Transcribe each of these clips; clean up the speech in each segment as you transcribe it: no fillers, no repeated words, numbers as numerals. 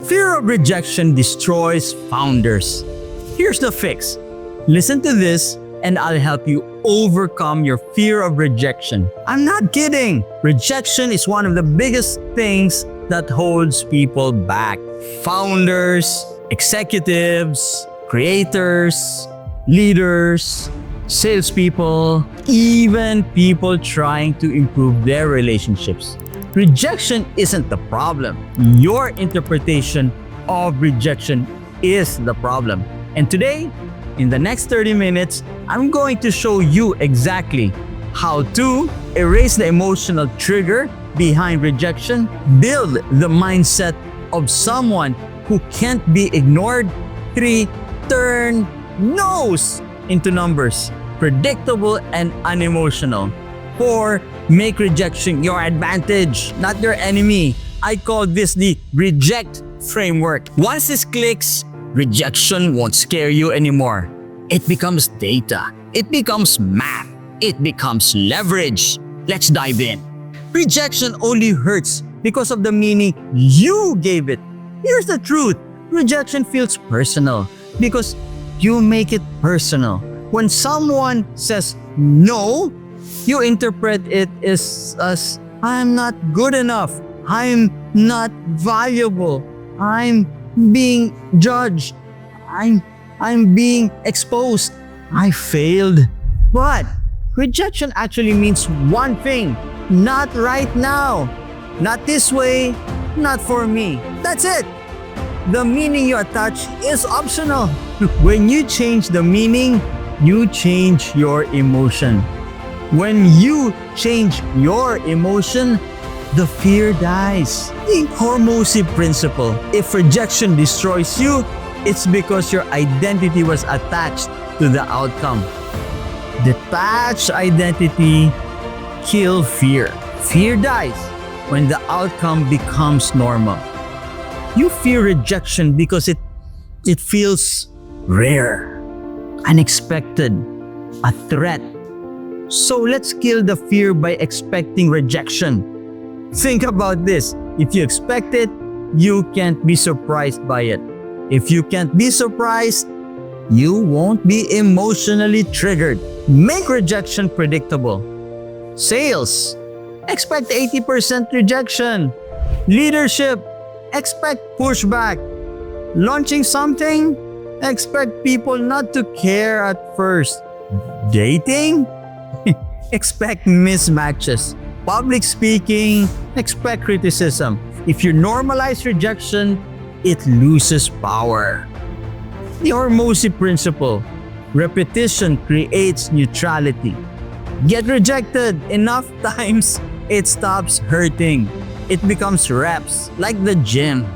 Fear of rejection destroys founders. Here's the fix. Listen to this and I'll help you overcome your fear of rejection. I'm not kidding. Rejection is one of the biggest things that holds people back. Founders, executives, creators, leaders, salespeople, even people trying to improve their relationships. Rejection isn't the problem. Your interpretation of rejection is the problem. And today, in the next 30 minutes, I'm going to show you exactly how to erase the emotional trigger behind rejection, build the mindset of someone who can't be ignored. 3, turn no's into numbers, predictable and unemotional. 4, make rejection your advantage, not your enemy. I call this the reject framework. Once this clicks, rejection won't scare you anymore. It becomes data. It becomes math. It becomes leverage. Let's dive in. Rejection only hurts because of the meaning you gave it. Here's the truth. Rejection feels personal because you make it personal. When someone says no, you interpret it as I'm not good enough. I'm not valuable. I'm being judged. I'm being exposed. I failed. But rejection actually means one thing. Not right now. Not this way. Not for me. That's it. The meaning you attach is optional. When you change the meaning, you change your emotion. When you change your emotion, the fear dies. The R.E.J.E.C.T principle. If rejection destroys you, it's because your identity was attached to the outcome. Detach identity, kill fear. Fear dies when the outcome becomes normal. You fear rejection because it feels rare, unexpected, a threat. So let's kill the fear by expecting rejection. Think about this. If you expect it, you can't be surprised by it. If you can't be surprised, you won't be emotionally triggered. Make rejection predictable. Sales, expect 80% rejection. Leadership, expect pushback. Launching something, expect people not to care at first. Dating, expect mismatches. Public speaking, expect criticism. If you normalize rejection, it loses power. The R.E.J.E.C.T principle. Repetition creates neutrality. Get rejected enough times, it stops hurting. It becomes reps, like the gym.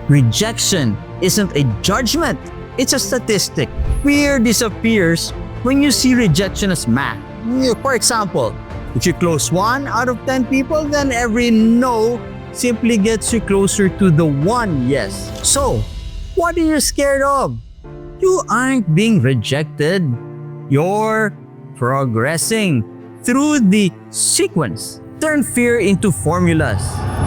Rejection isn't a judgment, it's a statistic. Fear disappears when you see rejection as math. For example, if you close 1 out of 10 people, then every no simply gets you closer to the one yes. So, what are you scared of? You aren't being rejected. You're progressing through the sequence. Turn fear into formulas.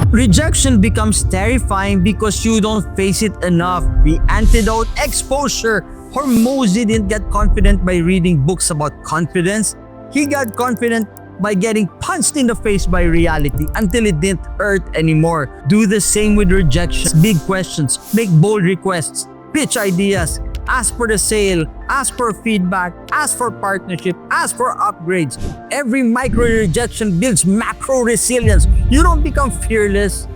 Rejection becomes terrifying because you don't face it enough. The antidote: exposure. R.E.J.E.C.T didn't get confident by reading books about confidence. He got confident by getting punched in the face by reality until it didn't hurt anymore. Do the same with rejection. Big questions, make bold requests, pitch ideas, ask for the sale, ask for feedback, ask for partnership, ask for upgrades. Every micro rejection builds macro resilience. You don't become fearless,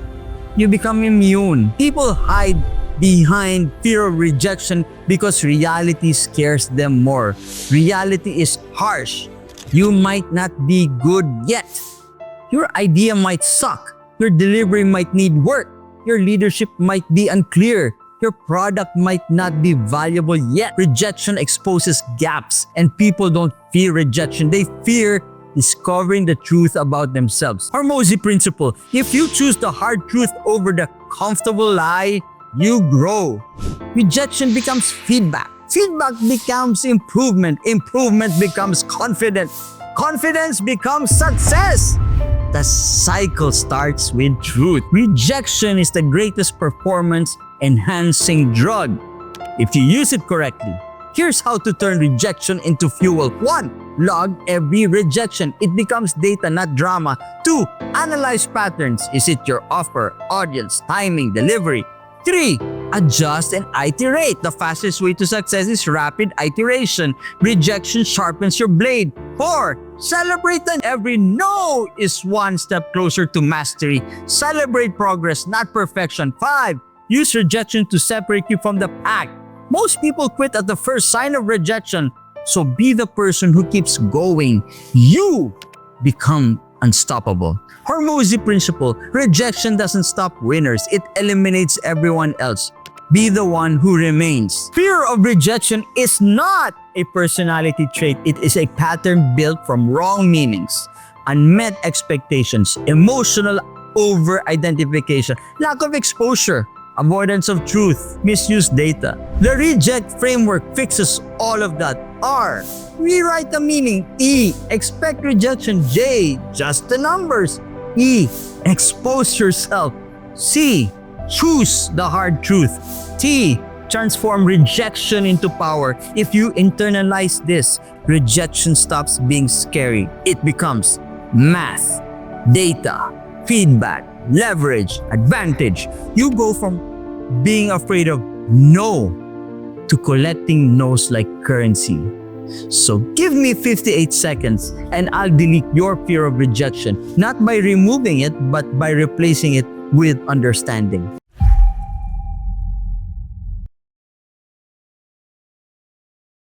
you become immune. People hide behind fear of rejection because reality scares them more. Reality is harsh. You might not be good yet. Your idea might suck. Your delivery might need work. Your leadership might be unclear. Your product might not be valuable yet. Rejection exposes gaps, and people don't fear rejection. They fear discovering the truth about themselves. R.E.J.E.C.T principle. If you choose the hard truth over the comfortable lie, you grow. Rejection becomes feedback. Feedback becomes improvement. Improvement becomes confidence. Confidence becomes success. The cycle starts with truth. Rejection is the greatest performance enhancing drug. If you use it correctly, here's how to turn rejection into fuel. 1. Log every rejection. It becomes data, not drama. 2. Analyze patterns. Is it your offer, audience, timing, delivery? 3. Adjust and iterate. The fastest way to success is rapid iteration. Rejection sharpens your blade. 4. Celebrate them. Every no is one step closer to mastery. Celebrate progress, not perfection. 5. Use rejection to separate you from the pack. Most people quit at the first sign of rejection. So be the person who keeps going. You become unstoppable. Hormozy principle: rejection doesn't stop winners, it eliminates everyone else. Be the one who remains. Fear of rejection is not a personality trait. It is a pattern built from wrong meanings, unmet expectations, emotional over-identification, lack of exposure, avoidance of truth, misused data. The reject framework fixes all of that. R. Rewrite the meaning. E. Expect rejection. J. Just the numbers. E. Expose yourself. C. Choose the hard truth. T. Transform rejection into power. If you internalize this, rejection stops being scary. It becomes math, data, feedback, leverage, advantage. You go from being afraid of no to collecting no's like currency. So give me 58 seconds and I'll delete your fear of rejection, not by removing it, but by replacing it with understanding.